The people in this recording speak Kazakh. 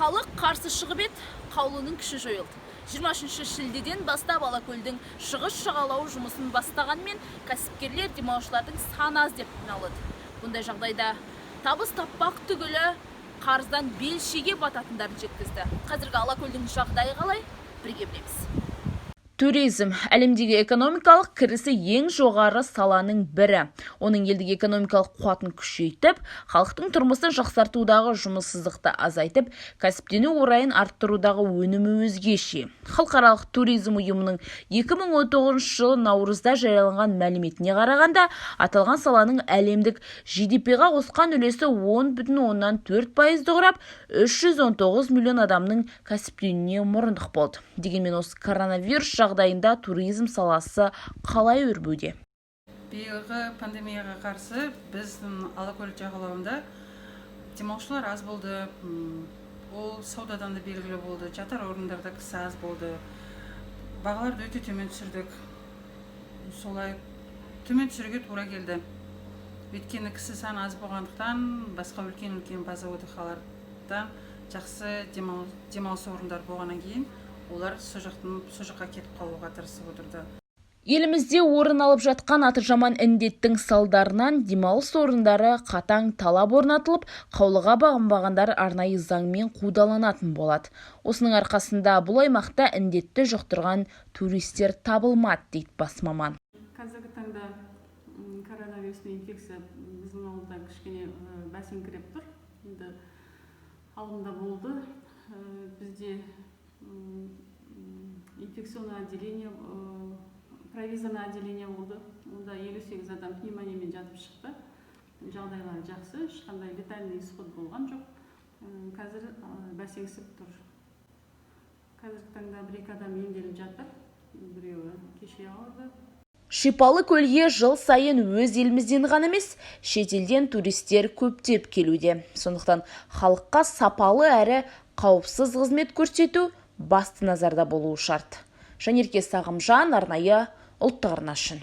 Халық қарсы шығып еді, қаулының күші жойылды. 23 шілдеден бастап Алакөлдің шығыс жағалауы жұмысын бастағанмен кәсіпкерлер демалушылардың саны аз деп алады. Бұндай жағдайда табыс таппақ түгілі қарыздан бел шеге бататындарын жеткізді. Қазіргі Алакөлдің жағдайы қалай? Бірге білеміз. Туризм әлемдегі экономикалық кірісі ең жоғары саланың бірі. Оның елдегі экономикалық қуатын күшейтіп, халықтың тұрмысын жақсартудағы жұмыссыздықты азайтып, кәсіптену орайын арттырудағы өнімі өзгеше. Халықаралық туризм ұйымының 2019 жылы наурызда жарияланған мәліметіне қарағанда, аталған саланың әлемдік GDP-ға қосқан үлесі 10,4%-ды құрап, 319 миллион адамның кәсіптенуіне мұрындық болды. Дегенмен осы коронавирус жағдайында туризм саласы қалай өрбуде? Биылғы пандемияға қарсы біздің Алакөл жағалауында демалушылар аз болды. Ол саудадан да белгілі болды. Жатар орындарда кісі аз болды. Бағаларды өте төмен түсірдік. Солай төмен түсіруге тура келді. Өйткені кісі саны аз болғандықтан басқа үлкен база отдыхалардан жақсы демалыс орындар болғаннан кейін олар сол жаққа кетіп қалуға тырысып отырды. Елімізде орын алып жатқан аты жаман індеттің салдарынан демалыс орындары қатаң талап орнатылып, қаулыға бағынбағандар арнайы заңмен қудаланатын болады. Осының арқасында бұл аймақта індетті жұқтырған туристер табылмады дейді бас маман. Қазіргі таңда коронавирусный инфекция біздің ауылда кішкене бәсеңкіреп тұр. Енді алдында болды. Бізде инфекционное отделение, провизорное отделение болды. Онда 58 адам пневмониямен жатып шықты. Жағдайлары жақсы, ешқандай летальный исход болған жоқ. Қазір бәсеңсіп тұр. Қазіргі таңда 1-2 адам емделіп жатыр. Біреуі кеше ауырды. Шипалы көлге жыл сайын өз елімізден ғана емес, шетелден туристер көптеп келуде. Сондықтан халыққа сапалы әрі қауіпсіз қызмет көрсету басты назарда болуы шарт. Жанерке Сағымжан, арнайы ұлттық арна үшін.